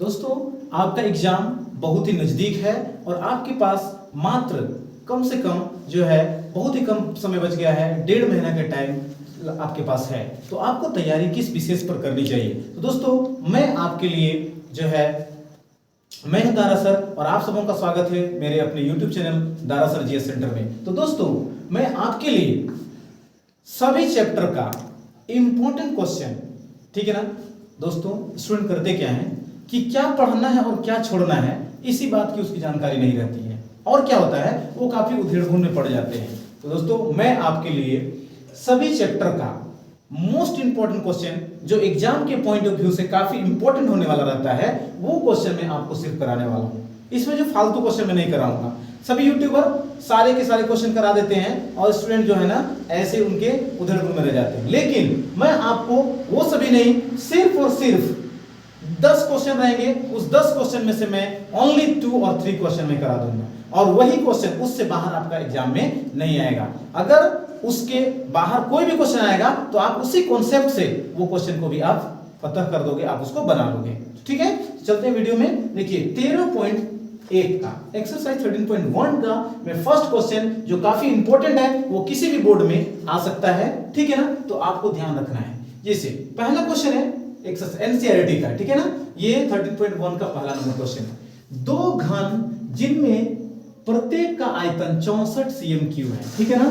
दोस्तों, आपका एग्जाम बहुत ही नजदीक है और आपके पास मात्र कम से कम जो है बहुत ही कम समय बच गया है। 1.5 महीना का टाइम आपके पास है, तो आपको तैयारी किस विषय पर करनी चाहिए। तो दोस्तों, मैं आपके लिए जो है मैं हूं दारा सर और आप सबों का स्वागत है मेरे अपने YouTube channel Dara sir GS centre में। तो दोस्तों, मैं आपके लिए सभी चैप्टर का इंपॉर्टेंट क्वेश्चन, ठीक है ना दोस्तों, स्टूडेंट करते क्या है कि क्या पढ़ना है और क्या छोड़ना है, इसी बात की उसकी जानकारी नहीं रहती है और क्या होता है वो काफी उधेड़-बुन में पड़ जाते हैं। तो दोस्तों, मैं आपके लिए सभी चैप्टर का मोस्ट इंपॉर्टेंट क्वेश्चन जो एग्जाम के पॉइंट ऑफ व्यू से काफी इंपॉर्टेंट होने वाला रहता है, वो क्वेश्चन मैं आपको सिर्फ कराने वाला हूं। इसमें जो फालतू क्वेश्चन मैं नहीं कराऊंगा। सभी यूट्यूबर सारे के सारे क्वेश्चन करा देते हैं और स्टूडेंट जो है ना ऐसे उनके उधेड़-बुन में रह जाते हैं, लेकिन मैं आपको वो सभी नहीं, सिर्फ और सिर्फ 10 क्वेश्चन रहेंगे। उस 10 क्वेश्चन में से मैं ओनली 2 और 3 क्वेश्चन में करा दूंगा और वही क्वेश्चन उससे बाहर आपका एग्जाम में नहीं आएगा। अगर उसके बाहर कोई भी क्वेश्चन आएगा तो आप उसी कॉन्सेप्ट से वो क्वेश्चन को भी आप फतह कर दोगे, आप उसको बना लोगे। ठीक है, चलते हैं वीडियो में। देखिए 13.1 का एक्सरसाइज 13.1 का मैं फर्स्ट क्वेश्चन जो काफी इंपॉर्टेंट है, वो किसी भी बोर्ड में आ सकता है, ठीक है ना, तो आपको ध्यान रखना है। जैसे पहला क्वेश्चन है एनसीईआरटी का, ठीक है ना, ये 13.1 का पहला नंबर क्वेश्चन है। दो घन जिनमें प्रत्येक का आयतन 64 cm³ है, ठीक है ना।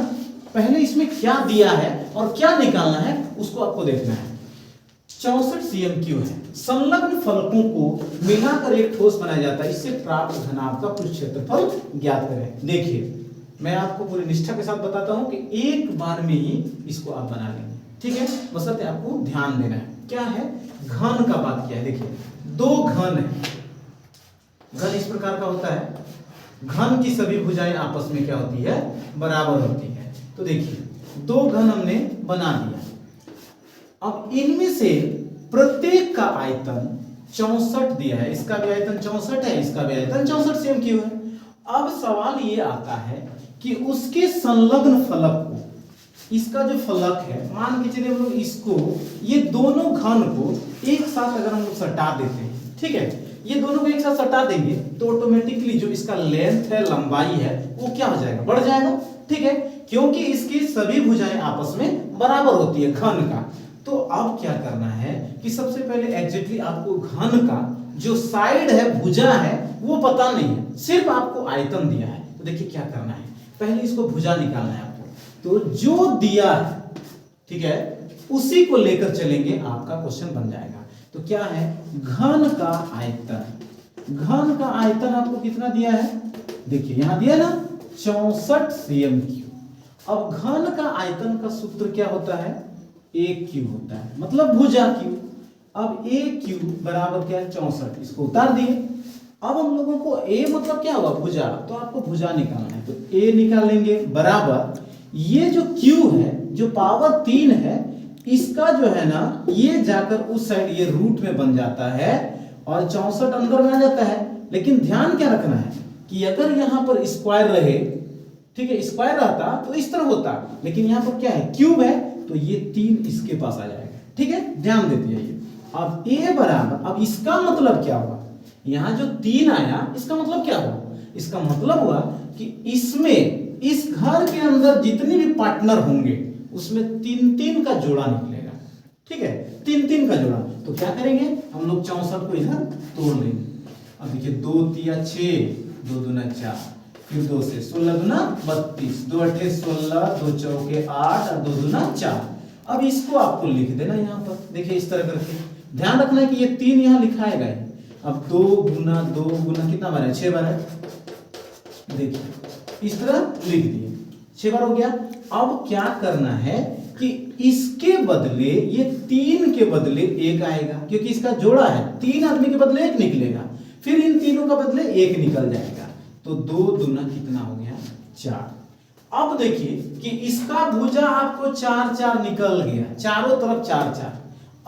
पहले इसमें क्या दिया है और क्या निकालना है उसको आपको देखना है। 64 cm³ है। संलग्न फलकों को मिलाकर एक ठोस बनाया जाता है, इससे प्राप्त घनाभ का कुछ क्षेत्रफल ज्ञात करें। देखिए, मैं आपको पूरी निष्ठा के साथ बताता हूं कि एक बार में ही इसको आप बना लेंगे, ठीक है, बशर्ते आपको ध्यान देना है। क्या है, घन का बात किया है। देखिए दो घन है, घन इस प्रकार का होता है, घन की सभी भुजाएं आपस में क्या होती है, बराबर होती है। तो देखिए दो घन हमने बना दिया। अब इनमें से प्रत्येक का आयतन 64 दिया है, इसका भी आयतन 64 है, इसका भी आयतन 64 cm³ है। अब सवाल ये आता है कि उसके संलग्न फलक को, इसका जो फलक है, मान के चलिए हम लोग इसको, ये दोनों घन को एक साथ अगर हम लोग सटा देते हैं, ठीक है, ये दोनों को एक साथ सटा देंगे तो ऑटोमेटिकली जो इसका लेंथ है, लंबाई है, वो क्या हो जाएगा, बढ़ जाएगा, ठीक है, क्योंकि इसकी सभी भुजाएं आपस में बराबर होती है घन का। तो अब क्या करना है कि सबसे पहले एग्जैक्टली आपको घन का जो साइड है, भुजा है, वो पता नहीं है, सिर्फ आपको आयतन दिया है। तो देखिए क्या करना है, पहले इसको भुजा निकालना है आपको। तो जो दिया है, ठीक है, उसी को लेकर चलेंगे, आपका क्वेश्चन बन जाएगा। तो क्या है, घन का आयतन, घन का आयतन आपको कितना दिया है, देखिए यहां दिया ना 64 cm³। अब घन का आयतन का सूत्र क्या होता है, a³ होता है, मतलब भुजा क्यू। अब a³ बराबर क्या है, 64, इसको उतार दिए। अब हम लोगों को a मतलब क्या होगा, भुजा, तो आपको भुजा निकालना है, तो a निकालेंगे बराबर ये जो q है, जो पावर 3 है, इसका जो है ना ये जाकर उस साइड ये रूट में बन जाता है और 64 अंदर में आ जाता है। लेकिन ध्यान क्या रखना है कि अगर यहां पर स्क्वायर रहे, ठीक है, स्क्वायर रहता तो इस तरह होता, लेकिन यहां पर क्या है, क्यूब है, तो ये 3 इसके पास आ जाएगा, ठीक है, ध्यान देते जाइए। अब a बराबर, अब इसका मतलब क्या हुआ, यहां जो 3 आया, इसका मतलब क्या हुआ, इसका मतलब हुआ कि इसमें, इस घर के अंदर जितने भी पार्टनर होंगे उसमें 3-3 का जोड़ा निकलेगा, ठीक है, 3-3 का जोड़ा। तो क्या करेंगे हम लोग, 64 को इधर तोड़ लेंगे। अब देखिए 2 3 6, 2 दूना 4, फिर 2 से 16 दूना 32, 2 8 16, 2 चौके 8 और 2 दूना 4। अब इसको आपको लिख देना यहाँ पर, देखिए इस तरह करके, ध्यान रखना है कि ये 3 यहाँ लिखाएगा। अब 2 गुना 2 गुना कितना बार है, 6 बार है, देखिए इस तरह लिख दिए, 6 बार हो गया। अब क्या करना है कि इसके बदले, ये 3 के बदले 1 आएगा, क्योंकि इसका जोड़ा है, 3 आदमी के बदले 1 निकलेगा, फिर इन तीनों का बदले 1 निकल जाएगा, तो 2 दूना कितना हो गया, 4। अब देखिए कि इसका भुजा आपको 4 4 निकल गया, चारों तरफ 4 4।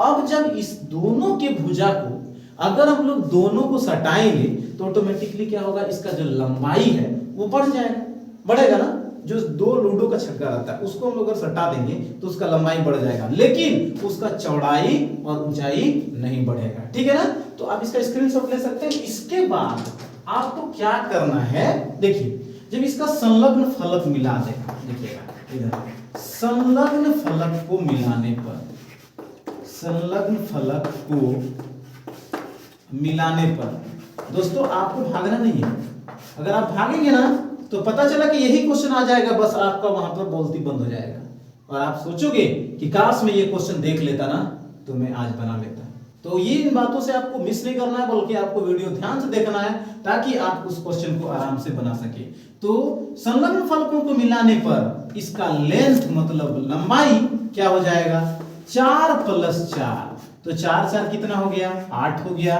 अब जब इस दोनों के भुजा को अगर हम लोग दोनों को सटाएंगे तो ऑटोमेटिकली क्या होगा, इसका जो लंबाई है वो बढ़ जाएगा, बढ़ेगा ना, जो दो लूडो का छक्का रहता है उसको हम लोग अगर सटा देंगे तो उसका लंबाई बढ़ जाएगा, लेकिन उसका चौड़ाई और ऊंचाई नहीं बढ़ेगा। ठीक है ना? तो आप इसका स्क्रीनशॉट ले सकते हैं। इसके बाद आपको क्या करना है, देखिए जब इसका संलग्न फलक मिला देगा, देखिएगा इधर संलग्न फलक को मिलाने पर, संलग्न फलक को मिलाने पर दोस्तों आपको भागना नहीं है। अगर आप भागेंगे ना तो पता चला कि यही क्वेश्चन आ जाएगा, बस आपका वहां पर बोलती बंद हो जाएगा और आप सोचोगे कि काश मैं ये क्वेश्चन देख लेता ना तो मैं आज बना लेता। तो ये इन बातों से आपको मिस नहीं करना है, बल्कि आपको वीडियो ध्यान से देखना है ताकि आप उस क्वेश्चन को आराम से बना सके। तो संलग्न फलकों को मिलाने पर इसका लेंथ मतलब लंबाई क्या हो जाएगा, 4 + 4, तो 4 4 कितना हो गया, 8 हो गया।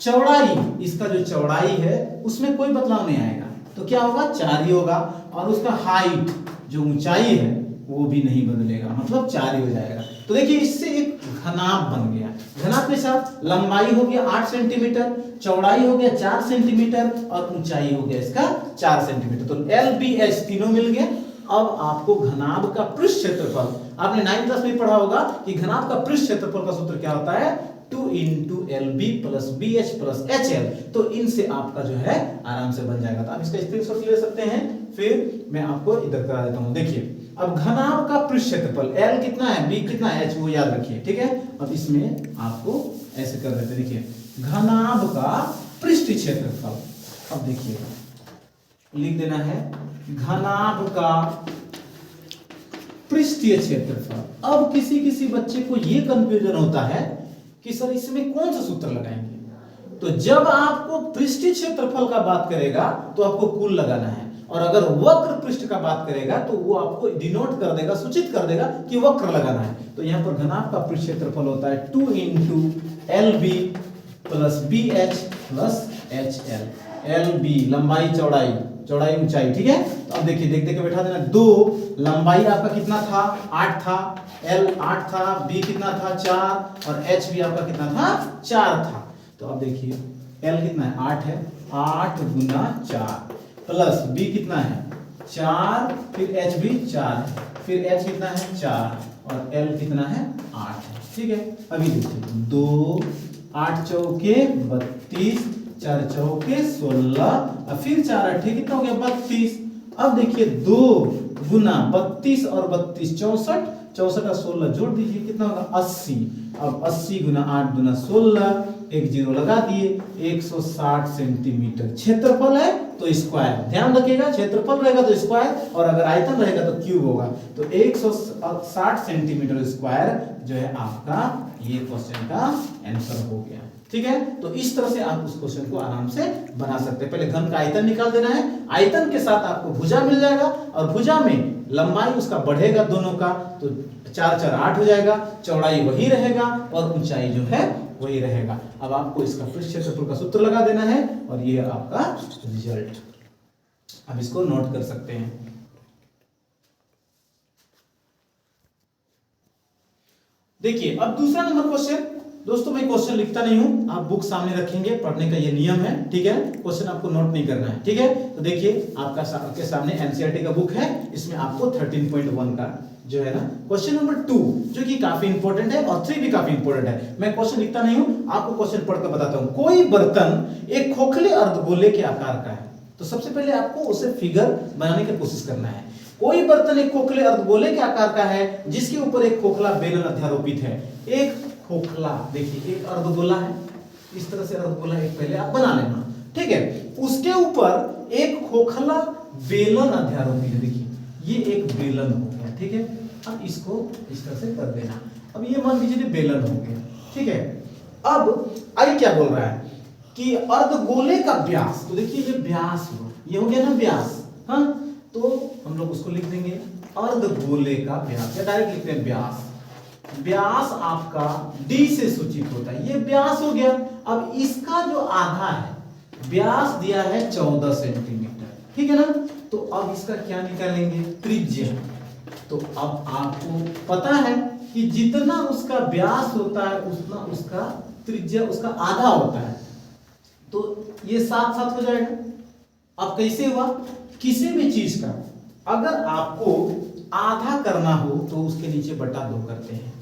चौड़ाई, इसका जो चौड़ाई है उसमें कोई बदलाव नहीं आएगा, तो क्या होगा, 4 ही होगा। और उसका हाइट जो ऊंचाई है वो भी नहीं बदलेगा, मतलब 4 ही हो जाएगा। तो देखिए इससे एक घनाभ बन गया। घनाभ के साथ लंबाई हो गया 8 सेंटीमीटर, चौड़ाई हो गया 4 सेंटीमीटर और ऊंचाई हो गया इसका 4 सेंटीमीटर। तो LBH तीनों मिल गए। अब आपको घनाभ का पृष्ठ क्षेत्रफल, आपने 9th क्लास में पढ़ा होगा कि घनाभ का पृष्ठ क्षेत्रफल का सूत्र क्या होता है, 2 × LB + BH + HL। तो इनसे आपका जो है आराम से बन जाएगा। तो आप इसका स्क्रीनशॉट ले सकते हैं। फिर मैं आपको इधर करा देता हूं। देखिए अब घनाभ का पृष्ठ क्षेत्रफल L कितना है, B कितना है, H वो याद रखिए। ठीक है, अब इसमें आपको ऐसे कर देते, देखिए घनाभ का पृष्ठ क्षेत्रफल। अब देखिए लिख देना है घनाभ का पृष्ठीय क्षेत्रफल। अब किसी किसी बच्चे को यह कंफ्यूजन होता है कि सर इसमें कौन सा सूत्र लगाएंगे। तो जब आपको पृष्ठीय क्षेत्रफल का बात करेगा तो आपको कुल लगाना है, और अगर वक्र पृष्ठ का बात करेगा तो वो आपको डिनोट कर देगा, सूचित कर देगा कि वक्र लगाना है। तो यहां पर घनाभ का पृष्ठ क्षेत्रफल होता है 2 × LB + BH + HL। LB लंबाई चौड़ाई, चौड़ाई ऊंचाई। ठीक है, तो अब देखिए देख देख के बैठा देना। 2 लंबाई आपका कितना था, 8 था, L 8 था, B कितना था, 4, और H भी आपका कितना था, 4 था। तो अब देखिए L कितना है, 8 है, 8 × 4 प्लस B कितना है, 4, फिर H भी 4 है, फिर H कितना है, 4, और L कितना है, 8 है। ठीक है, अभी देखिए 2 8 चौके 32, 4 चौके 16, और फिर 4 8 कितना हो गया, 32। अब देखिए 2 × 32 और 32 64, 64 और 16 जोड़ दीजिए कितना होगा, 80। अब 80 × 8 × 16, एक जीरो लगा दिए, 160 सेंटीमीटर क्षेत्रफल है तो स्क्वायर। ध्यान रखिएगा क्षेत्रफल रहेगा तो स्क्वायर, और अगर आयतन रहेगा तो क्यूब होगा। तो 160 सेंटीमीटर स्क्वायर जो है आपका ये क्वेश्चन का आंसर हो गया। ठीक है, तो इस तरह से आप उस क्वेश्चन को आराम से बना सकते हैं। पहले घन का आयतन निकाल देना है, आयतन के साथ आपको भुजा मिल जाएगा, और भुजा में लंबाई उसका बढ़ेगा दोनों का, तो 4 4 8 हो जाएगा, चौड़ाई वही रहेगा और ऊंचाई जो है वही रहेगा। अब आपको इसका पृष्ठ क्षेत्रफल का सूत्र लगा देना है, और ये आपका रिजल्ट। अब इसको नोट कर सकते हैं। देखिए अब दूसरा नंबर क्वेश्चन। दोस्तों मैं क्वेश्चन लिखता नहीं हूं, आप बुक सामने रखेंगे, पढ़ने का ये नियम है। ठीक है, क्वेश्चन आपको नोट नहीं करना है। ठीक है, तो देखिए आपके सामने एनसीईआरटी का बुक है, इसमें आपको 13.1 का जो है ना क्वेश्चन नंबर 2 जो कि काफी इंपॉर्टेंट है, और 3 भी काफी इंपॉर्टेंट है। मैं क्वेश्चन लिखता नहीं हूं, आपको क्वेश्चन पढ़कर बताता हूं। कोई बर्तन एक खोखले अर्धगोले के आकार का है, तो सबसे पहले आपको उसे फिगर बनाने की कोशिश करना है। कोई बर्तन एक खोखले अर्धगोले के आकार का है जिसके ऊपर एक खोखला बेलन अध्यारोपित है। एक खोखला, देखिए एक अर्धगोला है, इस तरह से अर्धगोला एक पहले आप बना लेना। ठीक है, उसके ऊपर एक खोखला बेलन अध्यारोपित है। देखिए ये एक बेलन हो गया। ठीक है, अब इसको इस तरह से कर देना। अब ये मान लीजिए बेलन हो गया। ठीक है, अब आगे क्या बोल रहा है कि अर्धगोले का व्यास, तो देखिए ये व्यास हुआ, ये हो गया ना व्यास। हाँ, तो हम लोग उसको लिख देंगे अर्धगोले का व्यास, या डायरेक्ट लिखते हैं व्यास। व्यास आपका D से सूचित होता है, ये व्यास हो गया। अब इसका जो आधा है व्यास दिया है 14 सेंटीमीटर। ठीक है ना, तो अब इसका क्या निकालेंगे, त्रिज्या। तो अब आपको पता है कि जितना उसका व्यास होता है उतना उसका त्रिज्या उसका आधा होता है, तो ये 7 7 हो जाएगा। अब कैसे हुआ, किसी भी चीज का अगर आपको आधा करना हो तो उसके नीचे बटा 2 करते हैं,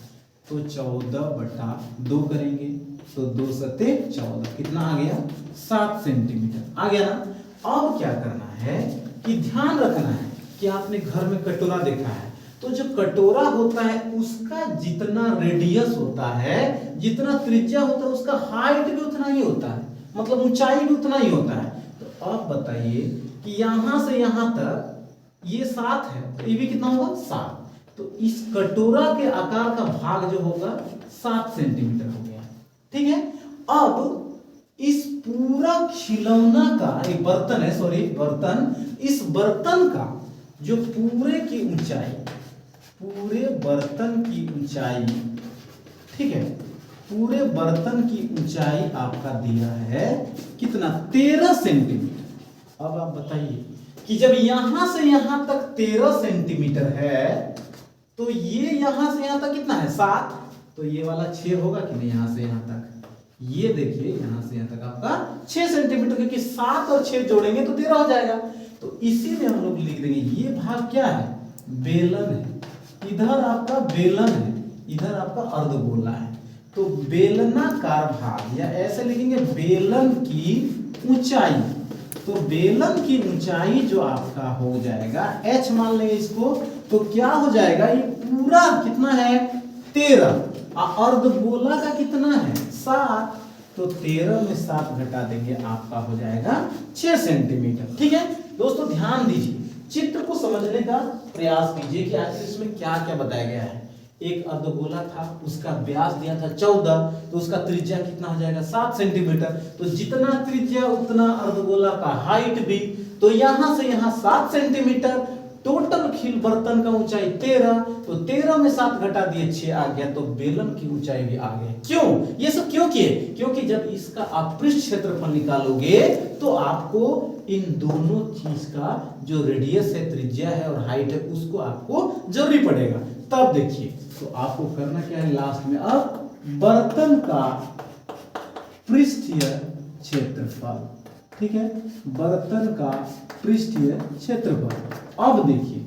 तो 14/2 करेंगे, तो 2 सत्ते 14, कितना आ गया 7 सेंटीमीटर आ गया ना। अब क्या करना है कि ध्यान रखना है कि आपने घर में कटोरा देखा है, तो जो कटोरा होता है उसका जितना रेडियस होता है, जितना त्रिज्या होता है, उसका हाइट भी उतना ही होता है, मतलब ऊंचाई भी उतना ही होता है। तो अब बताइए कि यहां से यहां तक ये 7 है, तो ये भी कितना होगा 7, तो इस कटोरा के आकार का भाग जो होगा 7 सेंटीमीटर हो गया। ठीक है, अब इस पूरा खिलौना का एक बर्तन है, सॉरी बर्तन, इस बर्तन का जो पूरे की ऊंचाई, पूरे बर्तन की ऊंचाई, ठीक है, पूरे बर्तन की ऊंचाई आपका दिया है कितना 13 सेंटीमीटर। अब आप बताइए कि जब यहां से यहां तक 13 सेंटीमीटर है, तो ये यहां से यहां तक कितना है 7, तो ये वाला 6 होगा कि नहीं, यहां से यहां तक, ये देखिए यहां से यहां तक आपका 6 सेंटीमीटर, क्योंकि 7 और 6 जोड़ेंगे तो 13 हो जाएगा। तो इसीलिए हम लोग लिख देंगे ये भाग क्या है, बेलन है, इधर आपका बेलन है, इधर आपका अर्धगोला है, तो बेलनाकार भाग, या ऐसे लिखेंगे बेलन की ऊंचाई, तो बेलन की ऊंचाई जो आपका हो जाएगा h मान लेंगे इसको, तो क्या हो जाएगा, ये पूरा कितना है 13, अर्धगोला का कितना है 7, तो 13 में 7 घटा देंगे, आपका हो जाएगा 6 सेंटीमीटर। ठीक है दोस्तों, ध्यान दीजिए, चित्र को समझने का प्रयास कीजिए कि आखिर इसमें क्या क्या बताया गया है। एक अर्धगोला था, उसका व्यास दिया था 14, तो उसका त्रिज्या कितना हो जाएगा 7 सेंटीमीटर, तो जितना त्रिज्या उतना अर्धगोला का हाइट भी, तो यहां से यहां 7 सेंटीमीटर, टोटल खिल बर्तन का ऊंचाई 13, तो 13 में 7 घटा दिए 6 आ गया, तो बेलन की ऊंचाई भी आ गई। क्यों ये सब क्यों किए, क्योंकि जब इसका आप पृष्ठ क्षेत्रफल निकालोगे तो आपको इन दोनों चीज का जो रेडियस है, त्रिज्या है और हाइट है, उसको आपको जरूरी पड़ेगा। तब देखिए, तो आपको करना क्या है लास्ट में, अब बर्तन का पृष्ठीय क्षेत्रफल, ठीक है, बर्तन का पृष्ठीय क्षेत्रफल। अब देखिए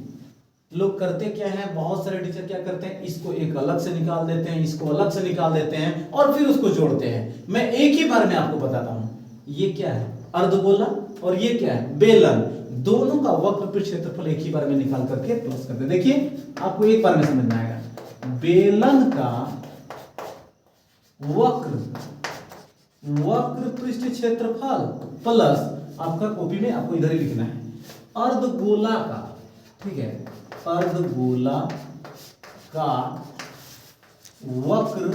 लोग करते क्या है, बहुत सारे टीचर क्या करते हैं, इसको एक अलग से निकाल देते हैं, इसको अलग से निकाल देते हैं और फिर उसको जोड़ते हैं। मैं एक ही बार में आपको बताता हूं, ये क्या है अर्धगोला और ये क्या है बेलन, दोनों का वक्र पृष्ठ क्षेत्रफल एक ही बार में निकाल करके प्लस करते हैं। देखिए आपको एक बार में समझ में आएगा, बेलन का वक्र पृष्ठ क्षेत्रफल प्लस, आपका कॉपी में आपको इधर ही लिखना है, अर्धगोला का, ठीक है, अर्धगोला का वक्र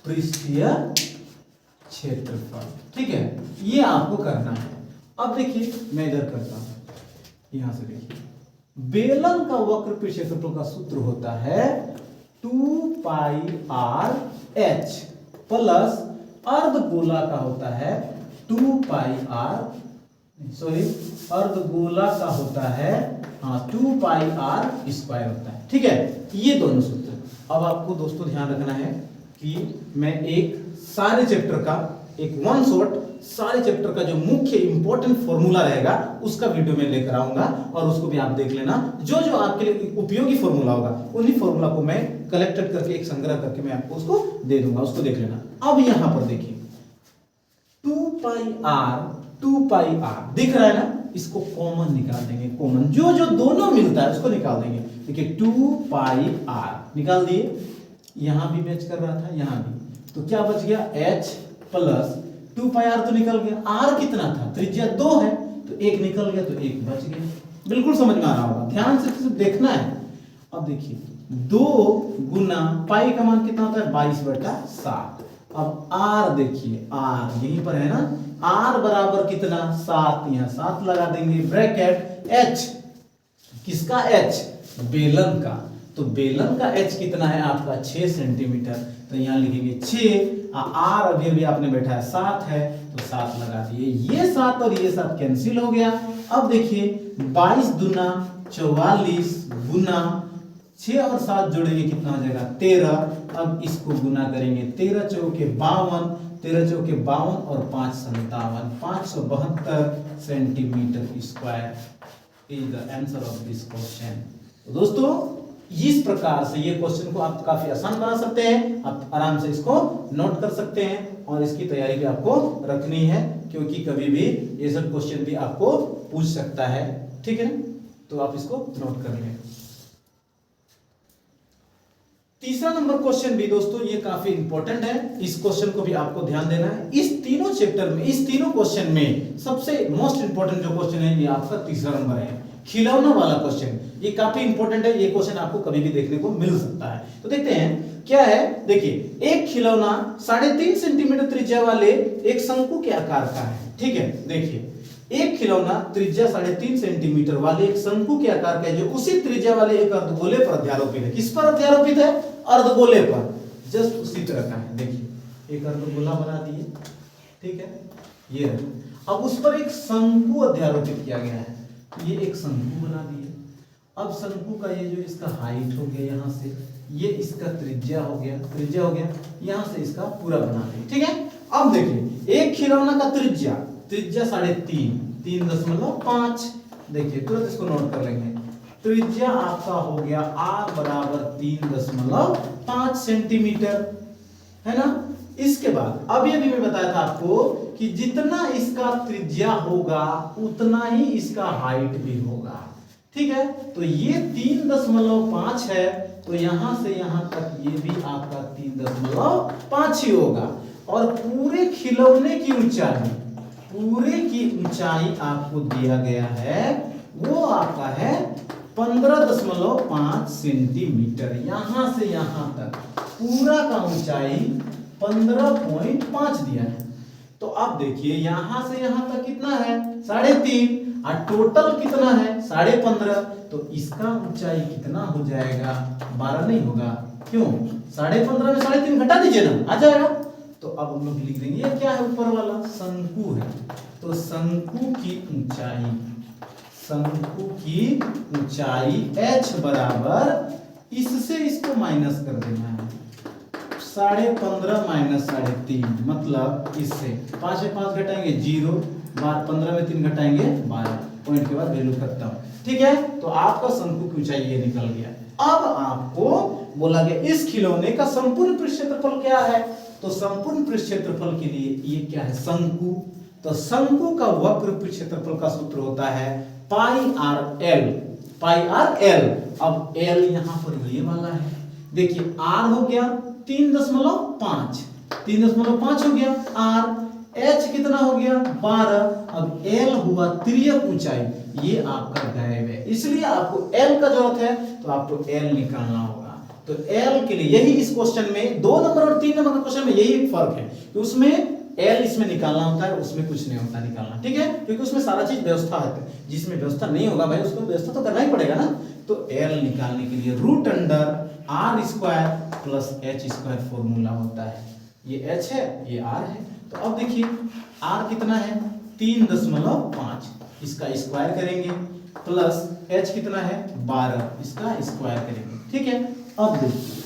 पृष्ठीय क्षेत्रफल, ठीक है, ये आपको करना है। अब देखिए मैं इधर करता हूं, यहां से देखिए, बेलन का वक्र पृष्ठ क्षेत्रफल का सूत्र होता है 2πr(h) प्लस अर्धगोला का होता है 2πr, सॉरी अर्धगोला का होता है 2πr² होता है। ठीक है, ये दोनों सूत्र। अब आपको दोस्तों ध्यान रखना है कि मैं एक सारे चैप्टर का एक वन शॉट सारे चैप्टर का जो मुख्य इंपॉर्टेंट फॉर्मूला रहेगा उसका वीडियो में लेकर आऊंगा, और उसको भी आप देख लेना। जो जो आपके लिए उपयोगी फॉर्मूला होगा उन्हीं फॉर्मूला को मैं कलेक्टेड करके एक संग्रह करके मैं आपको उसको दे दूंगा, उसको देख लेना। अब यहां पर देखिए 2πr दिख रहा है ना, इसको कॉमन निकाल देंगे, कॉमन जो जो दोनों मिलता है उसको निकाल देंगे। देखिए 2πr निकाल दिए, यहां भी मैच कर रहा था, यहां भी, तो क्या बच गया h प्लस 2πr तो निकल गया, r कितना था, त्रिज्या 2 है, तो 1 निकल गया, तो 1 बच गया। बिल्कुल समझ में आ रहा होगा, ध्यान से सिर्फ देखना है। अब देखिए 2 गुना पाई का मान कितना होता है 22/7। अब r देखिए, r यहीं पर है ना, r बराबर कितना 7, यहां 7 लगा देंगे, ब्रैकेट h, किसका h, बेलन का, तो बेलन का h कितना है आपका 6 सेंटीमीटर, तो यहां लिखेंगे 6, r अभी अभी आपने बैठा है 7 है, तो 7 लगा दिए, ये 7 और ये 7 कैंसिल हो गया। अब देखिए 22 दूना 44 गुना 6 और 7 जोड़ेंगे कितना हो जाएगा 13। अब इसको गुना करेंगे, 13 चौके 52, 13 चौके 52 और 5 57, 572 centimetre square is the answer of this question. तो दोस्तों इस प्रकार से ये क्वेश्चन को आप काफी आसान बना सकते हैं, आप आराम से इसको नोट कर सकते हैं और इसकी तैयारी भी आपको रखनी है, क्योंकि कभी भी ये सब क्वेश्चन भी आपको पूछ सकता है, ठीक है ना। तो आप इसको नोट कर लें। तीसरा नंबर क्वेश्चन भी दोस्तों ये काफी इंपॉर्टेंट है, इस क्वेश्चन को भी आपको ध्यान देना है। इस तीनों चैप्टर में, इस तीनों क्वेश्चन में सबसे मोस्ट इंपॉर्टेंट जो क्वेश्चन है ये आपका तीसरा नंबर है, खिलौना वाला क्वेश्चन। ये काफी इंपॉर्टेंट है, ये क्वेश्चन आपको कभी भी देखने को मिल सकता है। तो देखते हैं क्या है। देखिए, एक खिलौना 3.5 सेंटीमीटर त्रिज्या वाले एक शंकु के आकार का है, ठीक है। देखिए, एक खिलौना त्रिज्या 3.5 सेंटीमीटर वाले एक शंकु के आकार का है, जो उसी त्रिज्या वाले एक अर्धगोले पर अध्यारोपित है। किस पर अध्यारोपित है? अर्धगोले पर, जस्ट उसी तरह का है। देखिए, एक अर्धगोला बना दिए, ठीक है, ये अब उस पर एक शंकु अध्यारोपित किया गया है। ये एक शंकु बना दिए। अब शंकु का ये जो इसका हाइट हो गया, यहाँ से ये इसका त्रिज्या हो गया, यहाँ से इसका पूरा बना दिए, ठीक है। अब देखिए, एक खिलौना का त्रिज्या 3.5। देखिए, तुरंत इसको नोट कर लेंगे। त्रिज्या आपका हो गया r बराबर 3.5 सेंटीमीटर, है ना। इसके बाद अब ये भी मैं बताया था आपको कि जितना इसका त्रिज्या होगा उतना ही इसका हाइट भी होगा, ठीक है। तो ये 3.5 है, तो यहां से यहां तक ये भी आपका 3.5 ही होगा। और पूरे खिलौने की ऊंचाई आपको दिया गया है, वो आपका है 15.5 सेंटीमीटर। यहां से यहां तक पूरा का ऊंचाई 15.5 दिया है। तो अब देखिए, यहां से यहां तक कितना है? 3.5, और टोटल कितना है? 15.5। तो इसका ऊंचाई कितना हो जाएगा? 12 नहीं होगा, क्यों? 15.5 में 3.5 घटा दीजिए ना, आ जाएगा। तो अब हम लोग लिख देंगे, ये क्या है? ऊपर वाला शंकु है, तो शंकु की ऊंचाई h बराबर, इससे इसको माइनस कर देना है, 15.5 माइनस 3.5, मतलब इससे 5 से 5 घटाएंगे 0, 15 में 3 घटाएंगे 12, पॉइंट के बाद वैल्यू खत्म, ठीक है। तो आपका शंकु की ऊंचाई ये निकल गया। अब आपको बोला गया इस खिलौने का संपूर्ण पृष्ठ क्षेत्रफल क्या है? तो संपूर्ण पृष्ठ क्षेत्रफल के लिए ये क्या है? शंकु। तो शंकु का वक्र पृष्ठ क्षेत्रफल का सूत्र होता है पाई आर एल। अब एल यहां पर ये वाला है, देखिए आर हो गया 3.5 हो गया आर, एच कितना हो गया? 12। अब एल हुआ तिर्यक ऊंचाई, ये आपका गायब है, इसलिए आपको एल का जरूरत है, तो आपको एल निकालना होगा। तो एल के लिए यही इस क्वेश्चन में 2 नंबर और 3 नंबर के क्वेश्चन में यही एक फर्क है कि उसमें एल इसमें निकालना होता है, उसमें कुछ नहीं होता निकालना, ठीक है, क्योंकि उसमें सारा चीज व्यवस्था है। जिसमें व्यवस्था नहीं होगा भाई, उसको व्यवस्था तो करना ही पड़ेगा ना। तो एल निकालने के लिए √r² प्लस h² फॉर्मूला होता है। ये h है, ये r है। तो अब देखिए, r कितना है? 3.5, इसका स्क्वायर करेंगे, प्लस h कितना है? 12, इसका स्क्वायर करेंगे, ठीक है। अब देखिए,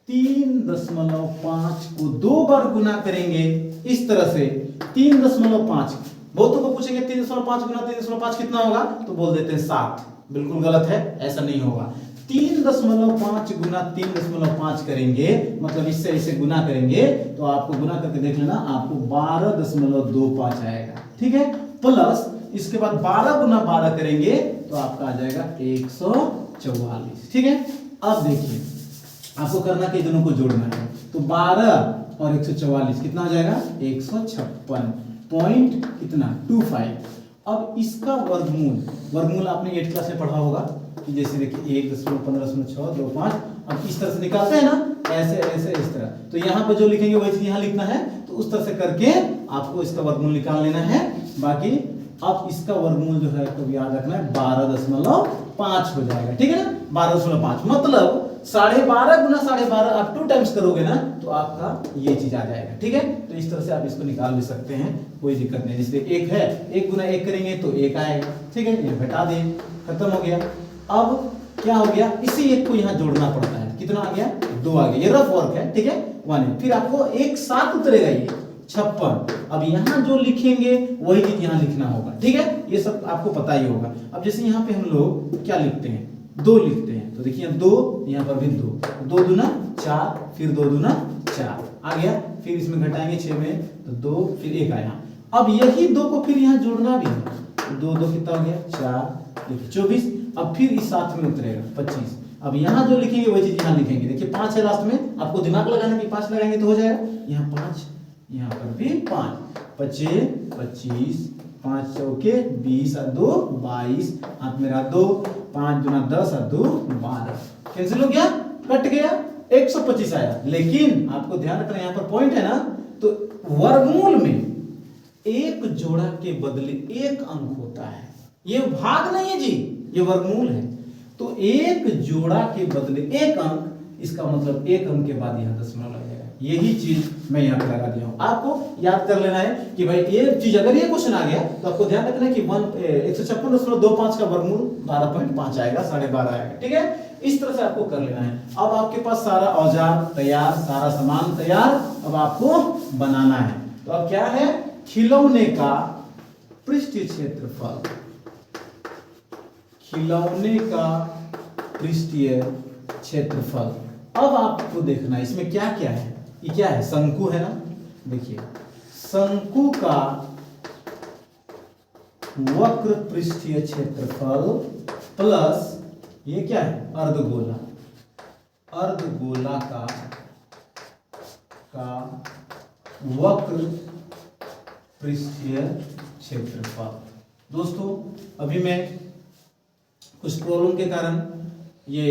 3.5 को 2 बार गुना करेंगे इस तरह से, 3.5। बहुतों को पूछेंगे 3.5 गुना 3.5 कितना होगा, तो बोल देते हैं 7। बिल्कुल गलत है, ऐसा नहीं होगा। 3.5 गुना 3.5 करेंगे, मतलब इससे इसे गुना करेंगे, तो आपको गुना करके देख लेना, आपको 12.25 आएगा, ठीक है। प्लस इसके बाद 12 गुना 12 करेंगे, तो आपका आ जाएगा 144, ठीक है। अब देखिए, आपको करना कि दोनों को जोड़ना है, तो 12 और 144 कितना हो जाएगा? 156 पॉइंट कितना? 25। अब इसका वर्गमूल आपने 8th क्लास में पढ़ा होगा कि जैसे देखिए 1.15.625, अब इस तरह से निकालते हैं ना, ऐसे ऐसे इस तरह। तो यहाँ पे जो लिखेंगे वही चीज यहाँ लिखना है, तो उस तरह से करके आपको इसका वर्गमूल निकाल लेना है। बाकी अब इसका वर्गमूल जो है तो याद रखना है 12.5 हो जाएगा, ठीक है ना। 12.5 मतलब 12.5 गुना 12.5 आप 2 टाइम्स करोगे ना, तो आपका ये चीज आ जाएगा, ठीक है। तो इस तरह से आप इसको निकाल भी सकते हैं, कोई दिक्कत नहीं। जैसे 1 है, 1 गुना 1 करेंगे तो 1 आएगा, ठीक है। ये घटा दें, खत्म हो गया। अब क्या हो गया? इसी 1 को यहाँ जोड़ना पड़ता है, कितना आ गया? 2 आ गया। ये रफ वर्क है, ठीक है। 1 फिर आपको एक साथ उतरेगा, ये 56। अब यहाँ जो लिखेंगे वही चीज यहाँ लिखना होगा, ठीक है, ये सब आपको पता ही होगा। अब जैसे यहाँ पे हम लोग क्या लिखते हैं, 2 लिखते हैं, तो देखिए 2, यहाँ पर भी 2, 2 दूना 4, फिर 2 दूना 4 आ गया, फिर इसमें घटाएंगे 6 में तो 2, फिर 1 आया। अब यही 2 को फिर यहाँ जोड़ना भी है, 2 2 कितना हो गया 4, देखिए 24। अब फिर इस साथ में उतरेगा 25। अब यहाँ जो लिखेंगे वही चीज यहाँ लिखेंगे, देखिए 5 है लास्ट में, आपको दिमाग लगाना कि 5 लगाएंगे तो हो जाएगा, यहाँ 5, यहाँ पर भी 5, 25 25, 5 चौके 20 और 2 22, हाथ में रहा 2, 5 दूना 10 और 2 12, कैंसिल हो गया, कट गया, 125 आया। लेकिन आपको ध्यान रखना यहाँ पर पॉइंट है ना, तो वर्गमूल में एक जोड़ा के बदले एक अंक होता है, ये भाग नहीं है जी, ये वर्गमूल है। तो एक जोड़ा के बदले एक अंक, इसका मतलब एक अंक के बाद यहाँ दशमलव लग जाएगा। यही चीज मैं यहाँ पे लगा दिया हूँ, आपको याद कर लेना है कि भाई ये चीज अगर ये क्वेश्चन आ गया तो आपको ध्यान रखना है कि 156.25 का वर्गमूल 12.5 आएगा, 12.5 आएगा, ठीक है। इस तरह से आपको कर लेना है। अब आपके पास सारा औजार तैयार, सारा सामान तैयार, अब आपको बनाना है। तो अब क्या है, खिलौने का पृष्ठीय क्षेत्रफल, खिलौने का पृष्ठीय क्षेत्रफल। अब आपको देखना है इसमें क्या क्या है, ये क्या है, शंकु है ना, देखिए शंकु का वक्र पृष्ठीय क्षेत्रफल प्लस ये क्या है, अर्धगोला, अर्धगोला का वक्र पृष्ठीय क्षेत्रफल। दोस्तों अभी मैं कुछ प्रॉब्लम के कारण ये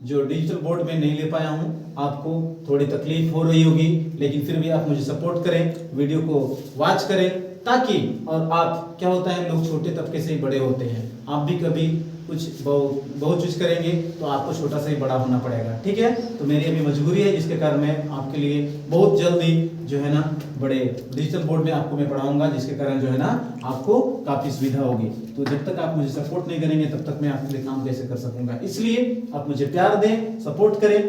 जो डिजिटल बोर्ड में नहीं ले पाया हूं, आपको थोड़ी तकलीफ हो रही होगी, लेकिन फिर भी आप मुझे सपोर्ट करें, वीडियो को वॉच करें, ताकि और आप क्या होता है, लोग छोटे तबके से ही बड़े होते हैं, आप भी कभी कुछ बहुत चीज करेंगे तो आपको छोटा सा ही बड़ा होना पड़ेगा, ठीक है। तो मेरी अभी मजबूरी है, जिसके कारण मैं आपके लिए बहुत जल्दी जो है ना बड़े डिजिटल बोर्ड में आपको मैं पढ़ाऊंगा, जिसके कारण जो है ना आपको काफी सुविधा होगी। तो जब तक आप मुझे सपोर्ट नहीं करेंगे तब तक मैं आपके लिए काम कैसे कर सकूंगा, इसलिए आप मुझे प्यार दें, सपोर्ट करें,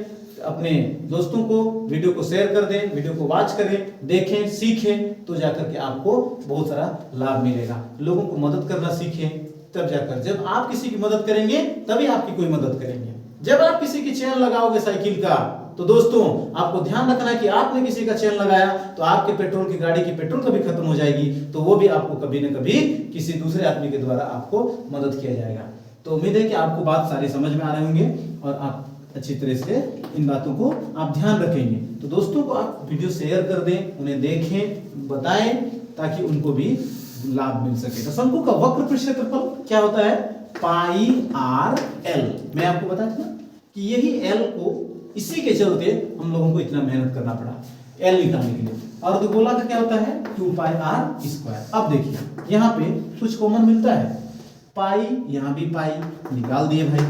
अपने दोस्तों को वीडियो को शेयर कर दें, वीडियो को वॉच करें, देखें, सीखें, तो जाकर के आपको बहुत सारा लाभ मिलेगा। लोगों को मदद करना सीखें, तब जाकर, जब आप किसी की मदद करेंगे तभी आपकी कोई मदद करेंगे। जब आप किसी की चेन लगाओगे साइकिल का, तो दोस्तों आपको ध्यान रखना है कि आपने किसी का चेन लगाया तो आपके पेट्रोल की गाड़ी की पेट्रोल कभी खत्म हो जाएगी, तो वो भी आपको कभी न कभी किसी दूसरे आदमी के द्वारा आपको मदद किया जाएगा। तो उम्मीद है कि आपको बात सारी समझ में आ रहे होंगे और आप अच्छी तरह से इन बातों को आप ध्यान रखेंगे। तो दोस्तों को आप वीडियो शेयर कर दें, उन्हें देखें, बताएं, ताकि उनको भी लाभ मिल सके। तो शंकु का वक्र पृष्ठीय क्षेत्रफल क्या होता है, पाई आर एल। मैं आपको बताया था कि यही एल को, इसी के चलते हम लोगों को इतना मेहनत करना पड़ा एल निकालने के लिए। अर्धगोला का क्या होता है, 2 पाई आर स्क्वायर। अब देखिए यहाँ पे कुछ कॉमन मिलता है, पाई, यहाँ भी पाई निकाल दिए भाई,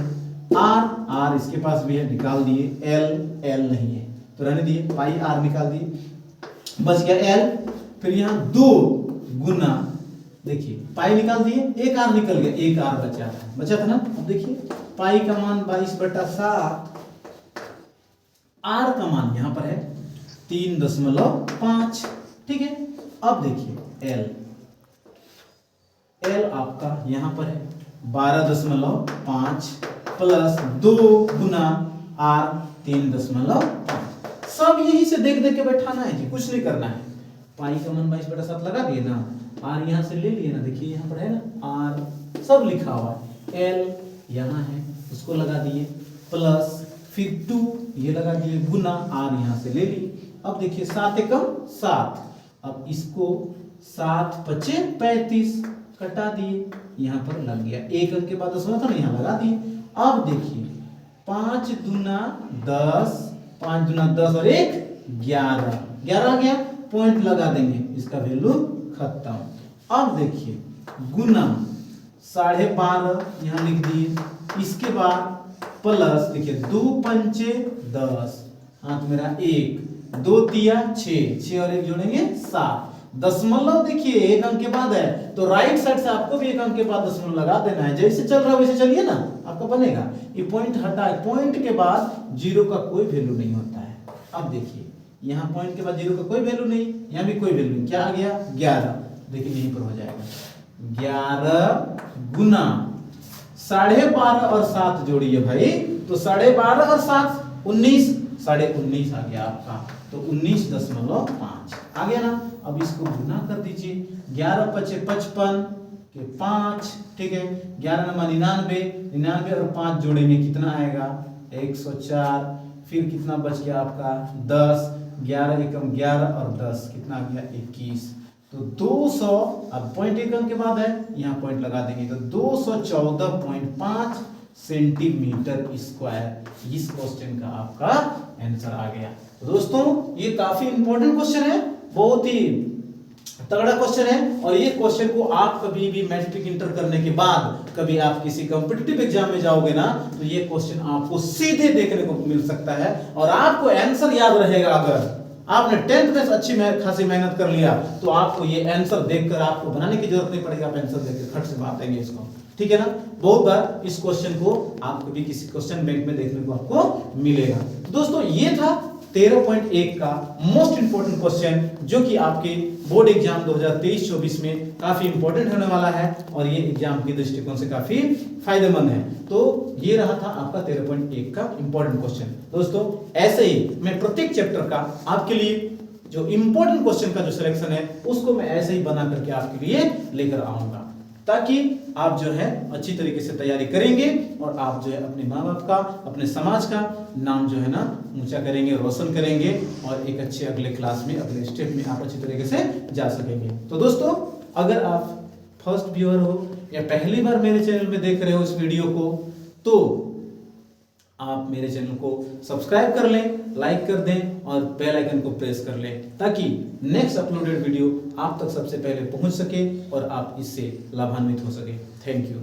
आर इसके पास भी है निकाल दिए, एल नहीं है तो रहने दिए, पाई आर निकाल दिए, बच गया एल। फिर यहाँ 2 गुना, देखिए पाई निकाल दिए, एक आर निकल गया, एक आर बचा था ना। अब देखिए पाई का मान 22/7, आर का मान यहां पर है 3.5, ठीक है। अब देखिए एल आपका यहां पर है 12.5 प्लस 2 गुना आर 3.5। सब यही से देख देख के बैठाना है जी, कुछ नहीं करना है। पाई का मान 22/7 लगा दिए ना, आर यहां से ले लिए ना, देखिए यहां पर है ना आर, सब लिखा हुआ है, एल यहां है उसको लगा दिए, प्लस फिर 2 ये लगा दिए, गुना आर यहां से ले ली। अब देखिए 7 एकम 7, अब इसको 7 5 35 कटा दिए, यहां पर लग गया, एक अंक के बाद 10 था ना, यहां लगा दिए। अब देखिए 5 दूना 10, 5 दूना 10 और 1 11 आ गया, पॉइंट लगा देंगे, इसका वैल्यू खत्म। अब देखिए गुना 12.5 यहां लिख दिए, इसके बाद प्लस देखिए 2 पंचे 10, हाथ मेरा 1, 2 तिया 6 और 1 जोड़ेंगे 7। दशमलव देखिए एक अंक के बाद है, तो राइट साइड से आपको भी एक अंक के बाद दशमलव लगा देना है, जैसे चल रहा है वैसे चलिए ना, आपका बनेगा। ये पॉइंट हटा है, पॉइंट के बाद 0 का कोई वैल्यू नहीं होता है। अब देखिए यहाँ पॉइंट के बाद 0 का कोई वैल्यू नहीं, यहाँ भी कोई वैल्यू नहीं, क्या आ गया 11। देखिए यहीं पर हो जाएगा 11 गुना 12.5 और 7 जोड़िए भाई, तो 12.5 और 7 19, 19.5 आ गया आपका, तो 19.5 आ गया ना। अब इसको गुना कर दीजिए, 11 पचे 55 के 5, ठीक है, 11 नमा 99, 99 और 5 जोड़ेंगे कितना आएगा 104, फिर कितना बच गया आपका 10, 11 एकम 11 और 10 कितना आ गया 21, तो 200। अब पॉइंट एक अंक के बाद है, यहाँ पॉइंट लगा देंगे, तो 214.5 सेंटीमीटर स्क्वायर इस क्वेश्चन का आपका आंसर आ गया। तो दोस्तों ये काफी इंपॉर्टेंट क्वेश्चन है, बहुत ही तगड़ा क्वेश्चन है, और ये क्वेश्चन को आप कभी भी मैट्रिक इंटर करने के बाद कभी आप किसी कॉम्पिटिटिव एग्जाम में जाओगे ना, तो ये क्वेश्चन आपको सीधे देखने को मिल सकता है, और आपको आंसर याद रहेगा। अगर आपने 10th में अच्छी खासी मेहनत कर लिया तो आपको ये आंसर देखकर आपको बनाने की जरूरत नहीं पड़ेगी, आप आंसर देखकर खट से मार देंगे इसको, ठीक है ना। बहुत बार इस क्वेश्चन को आप कभी किसी क्वेश्चन बैंक में देखने को आपको मिलेगा। तो दोस्तों ये था 13.1 का मोस्ट इंपोर्टेंट क्वेश्चन, जो कि आपके बोर्ड एग्जाम 2023-24 में काफी इंपॉर्टेंट होने वाला है, और ये एग्जाम के दृष्टिकोण से काफी फायदेमंद है। तो ये रहा था आपका 13.1 का इंपॉर्टेंट क्वेश्चन। दोस्तों ऐसे ही मैं प्रत्येक चैप्टर का आपके लिए जो इंपॉर्टेंट क्वेश्चन का जो सिलेक्शन है उसको मैं ऐसे ही बना करके आपके लिए लेकर आऊंगा, ताकि आप जो है अच्छी तरीके से तैयारी करेंगे, और आप जो है अपने माँ बाप का, अपने समाज का नाम जो है ना ऊंचा करेंगे, रोशन करेंगे, और एक अच्छे अगले क्लास में, अगले स्टेप में आप अच्छी तरीके से जा सकेंगे। तो दोस्तों अगर आप फर्स्ट व्यूअर हो या पहली बार मेरे चैनल में देख रहे हो इस वीडियो को, तो आप मेरे चैनल को सब्सक्राइब कर लें, लाइक कर दें, और बेल आइकन को प्रेस कर लें, ताकि नेक्स्ट अपलोडेड वीडियो आप तक सबसे पहले पहुंच सके और आप इससे लाभान्वित हो सके। Thank you.